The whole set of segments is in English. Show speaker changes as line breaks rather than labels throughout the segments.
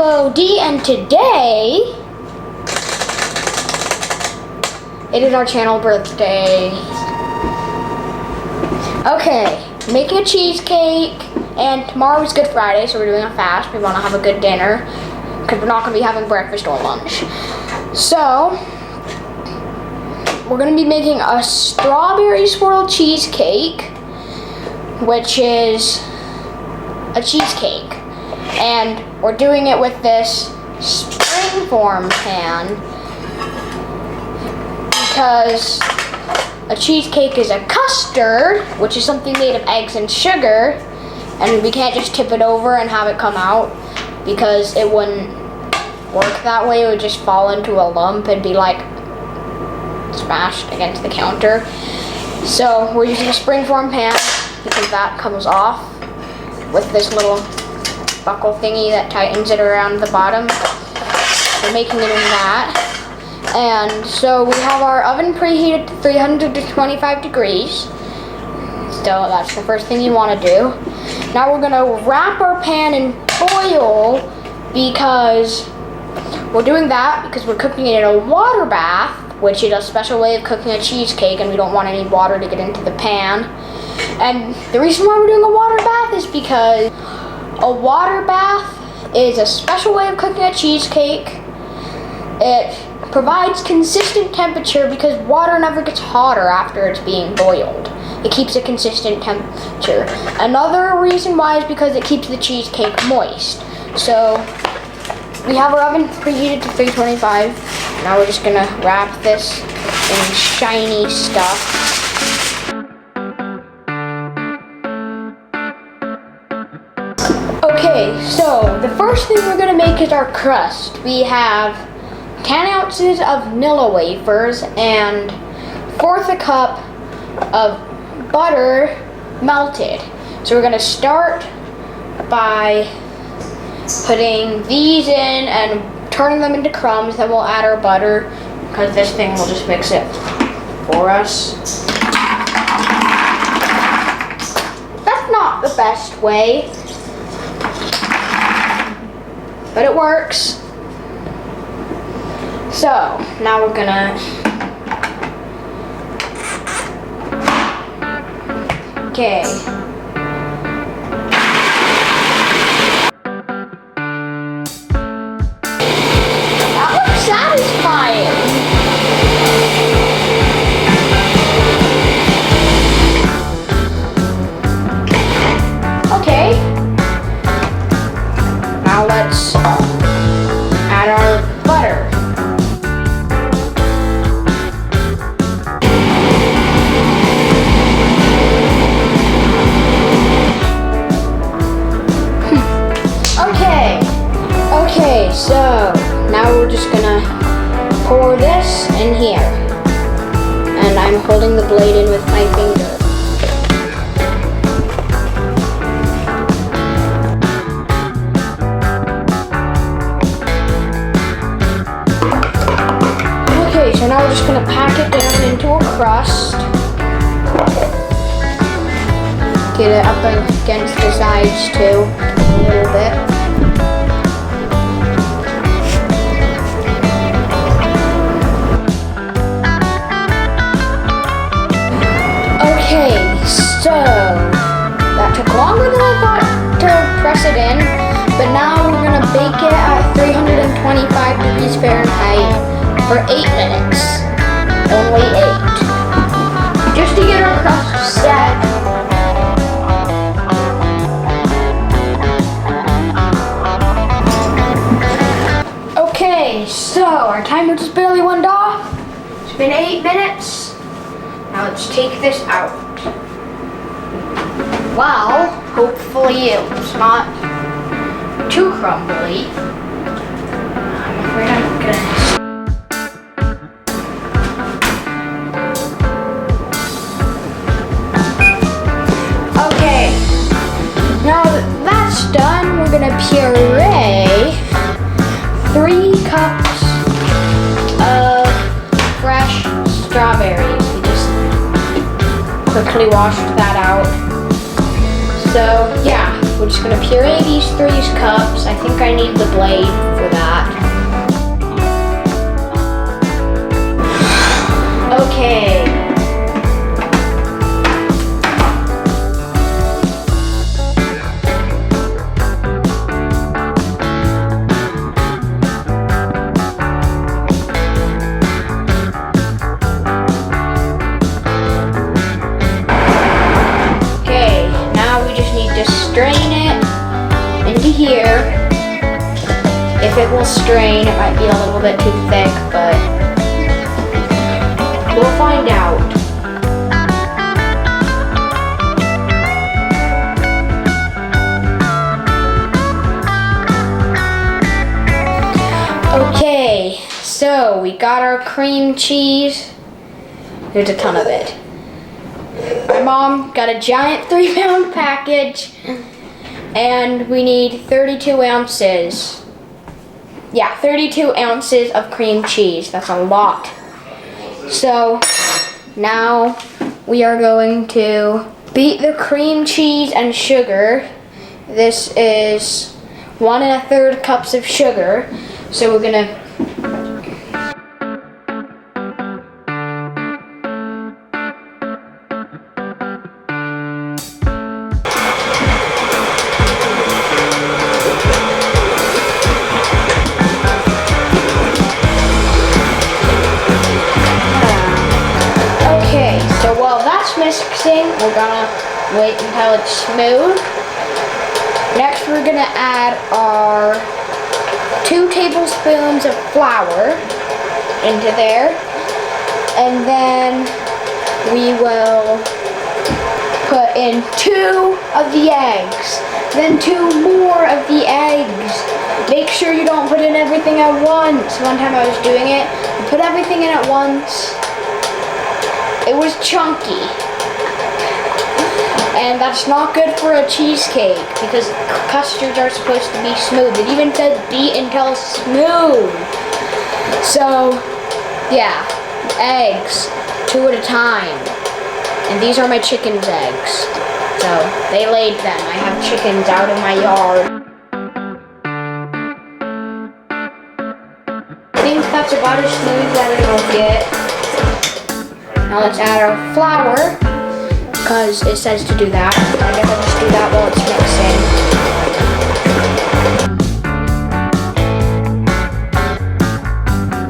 FOD, and today it is our channel birthday. Okay, making a cheesecake, and tomorrow is Good Friday, so we're doing a fast. We want to have a good dinner because we're not going to be having breakfast or lunch. So we're going to be making a strawberry swirl cheesecake, which is a cheesecake, and we're doing it with this springform pan because a cheesecake is a custard, which is something made of eggs and sugar, and we can't just tip it over and have it come out because it wouldn't work that way. It would just fall into a lump and be like smashed against the counter. So we're using a springform pan because that comes off with this little buckle thingy that tightens it around the bottom. We're making it in that. And so we have our oven preheated to 325 degrees. So that's the first thing you want to do. Now we're going to wrap our pan in foil because we're doing that because we're cooking it in a water bath, which is a special way of cooking a cheesecake, and we don't want any water to get into the pan. And the reason why we're doing a water bath is because a water bath is a special way of cooking a cheesecake. It provides consistent temperature because water never gets hotter after it's being boiled. It keeps a consistent temperature. Another reason why is because it keeps the cheesecake moist. So we have our oven preheated to 325. Now we're just gonna wrap this in shiny stuff. Okay, so the first thing we're gonna make is our crust. We have 10 ounces of Nilla Wafers and 1/4 cup of butter melted. So we're gonna start by putting these in and turning them into crumbs. Then we'll add our butter because this thing will just mix it for us. That's not the best way, but it works. So now we're gonna that looks satisfying. Okay, now let's add our butter. Okay, so now we're just gonna pour this in here. And I'm holding the blade in with my finger. Okay, so now we're just gonna pack it down into a crust. Get it up against the sides too, a little bit. Okay, so that took longer than I thought to press it in, but now we're gonna bake it at 325 degrees Fahrenheit for 8 minutes. Only 8. Just to get our crust set. Okay, so our timer just barely went off. It's been 8 minutes. Now let's take this out. Well, hopefully it's not too crumbly. I'm afraid I'm gonna. Okay, now that that's done, we're gonna puree 3 cups of fresh strawberries. Quickly washed that out. So yeah, we're just gonna puree these 3 cups. I think I need the blade for that. Okay. Strain it into here. If it will strain, it might be a little bit too thick, but we'll find out. Okay, so we got our cream cheese. There's a ton of it. My mom got a giant 3-pound package, and we need 32 ounces. Yeah, 32 ounces of cream cheese. That's a lot. So now we are going to beat the cream cheese and sugar. This is 1 1/3 cups of sugar. So we're gonna mixing. We're gonna wait until it's smooth. Next, we're gonna add our 2 tablespoons of flour into there, and then we will put in 2 of the eggs, then 2 more of the eggs. Make sure you don't put in everything at once. One time I was doing it, I put everything in at once. It was chunky. And that's not good for a cheesecake because custards are supposed to be smooth. It even said beat until smooth. So, yeah, eggs, 2 at a time. And these are my chicken's eggs. So, they laid them. I have chickens out in my yard. I think that's about as smooth as it'll get. Now let's add our flour, because it says to do that. I guess I'll just do that while it's mixing.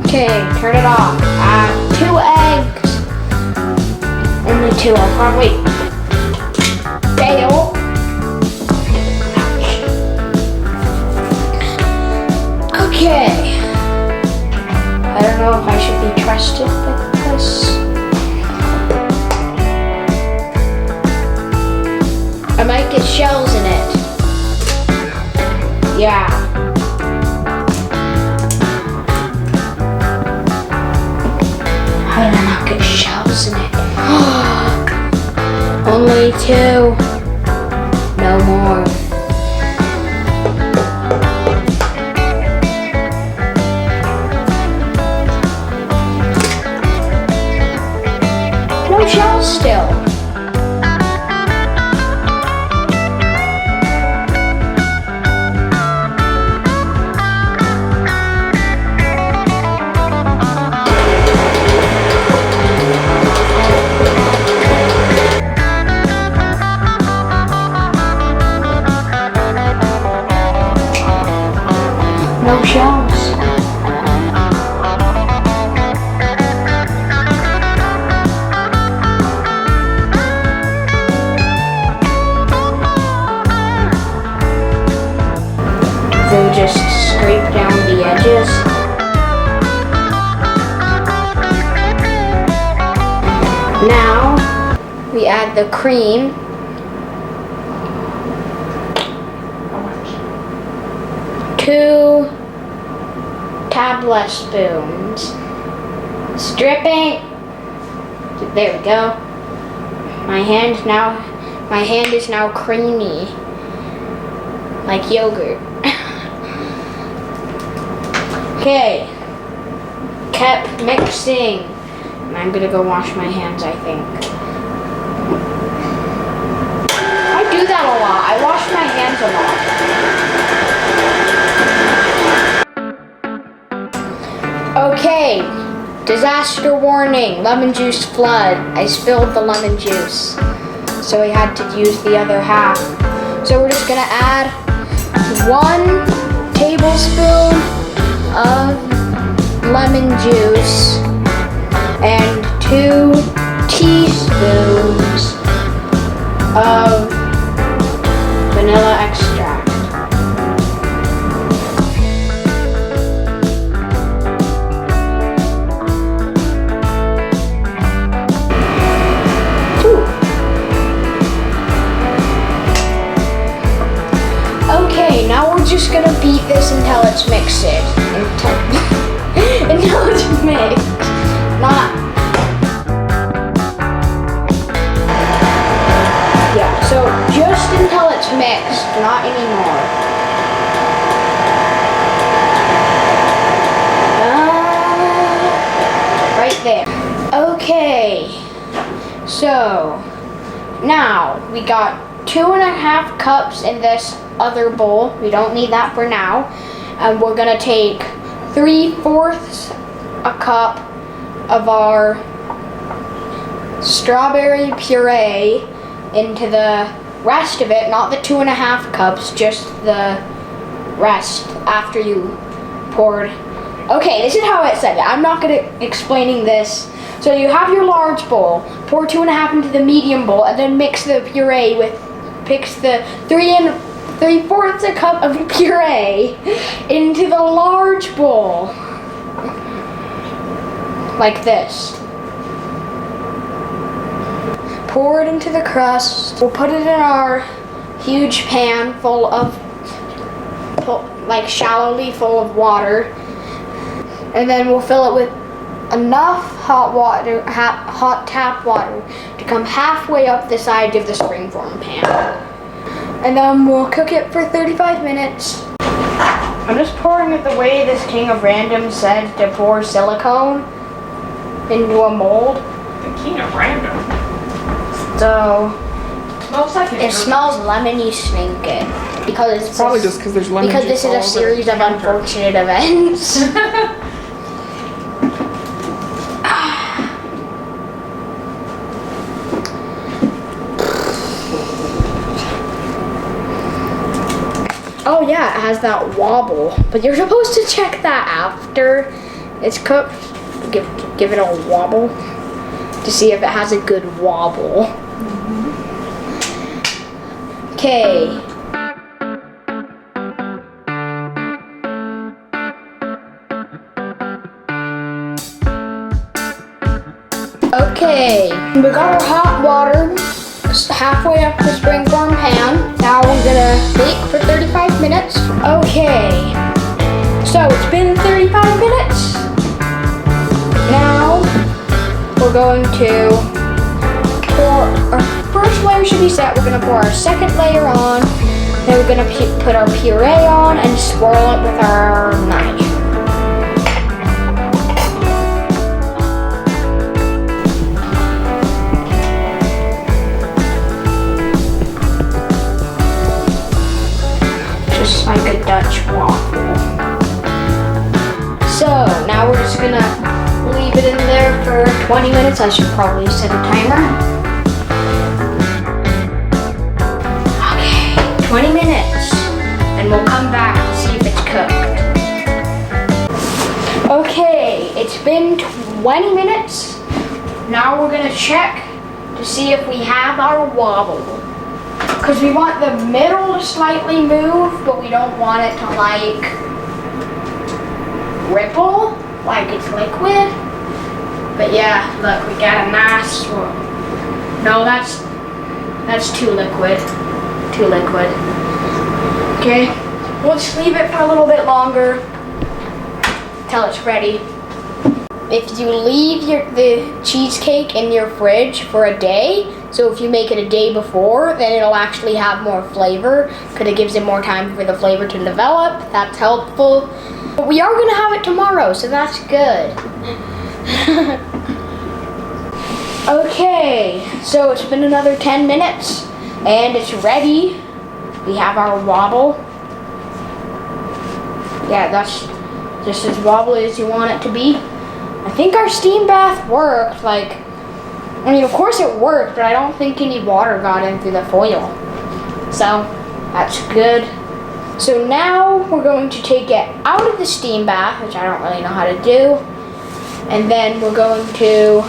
Okay, turn it off. Add 2 eggs. Only 2, I'll probably fail. Okay. I don't know if I should be trusted with this. I might get shells in it. Yeah. How did I not get shells in it? Only 2. No more. No shells still. No shells. Then just scrape down the edges. Now we add the cream. 2 tablespoons. Stripping. There we go. My hand is now creamy, like yogurt. Okay. Kept mixing. And I'm gonna go wash my hands, I think. I do that out a lot. I wash my hands a lot. Okay, disaster warning, lemon juice flood. I spilled the lemon juice, so we had to use the other half. So we're just gonna add 1 tablespoon of lemon juice and 2 teaspoons of vanilla extract. Okay, now we're just gonna beat this until it's mixed. Until it's mixed. So just until it's mixed, not anymore. Right there. Okay, so now we got 2.5 cups in this other bowl. We don't need that for now. And we're gonna take 3/4 a cup of our strawberry puree into the rest of it, not the 2.5 cups, just the rest after you poured. Okay, this is how it said it. I'm not gonna explaining this. So you have your large bowl, pour 2.5 into the medium bowl, and then mix the puree with, mix the 3/4 a cup of puree into the large bowl, like this. Pour it into the crust. We'll put it in our huge pan full of, like shallowly full of water. And then we'll fill it with enough hot water, hot tap water to come halfway up the side of the springform pan. And then we'll cook it for 35 minutes. I'm just pouring it the way this King of Random said to pour silicone into a mold.
The King of Random?
So
Smells like
it smells lemony stinking because it's
probably just because there's lemon
because
juice
this is a series of unfortunate events. Oh yeah, it has that wobble, but you're supposed to check that after it's cooked. Give it a wobble to see if it has a good wobble. Okay. Okay, we got our hot water halfway up the springform pan. Now we're gonna bake for 35 minutes. Okay, so it's been 35 minutes. Now we're going to pour, our first layer should be set. We're gonna pour our second layer on. Then we're gonna put our puree on and swirl it with our knife. Just like a Dutch waffle. So now we're just gonna leave it in there for 20 minutes. I should probably set a timer. Okay, 20 minutes. And we'll come back to see if it's cooked. Okay, it's been 20 minutes. Now we're gonna check to see if we have our wobble. Because we want the middle to slightly move, but we don't want it to like ripple like it's liquid. But yeah, look, we got a nice swirl. No, that's too liquid. Too liquid. Okay, we'll just leave it for a little bit longer till it's ready. If you leave the cheesecake in your fridge for a day, so if you make it a day before, then it'll actually have more flavor because it gives it more time for the flavor to develop. That's helpful. But we are gonna have it tomorrow, so that's good. Okay, so it's been another 10 minutes. And it's ready. We have our waddle. Yeah, that's just as wobbly as you want it to be. I think our steam bath worked. Like, I mean, of course it worked, but I don't think any water got in through the foil. So, that's good. So now we're going to take it out of the steam bath, which I don't really know how to do. And then we're going to,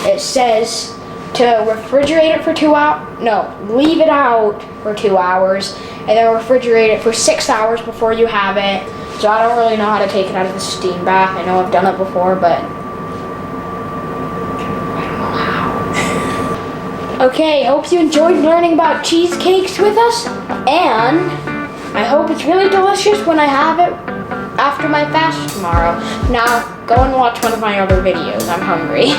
it says to refrigerate it for 2 hours. No, leave it out for 2 hours. And then refrigerate it for 6 hours before you have it. So I don't really know how to take it out of the steam bath. I know I've done it before, but I don't know how. Okay, hope you enjoyed learning about cheesecakes with us. And I hope it's really delicious when I have it after my fast tomorrow. Now, go and watch one of my other videos. I'm hungry.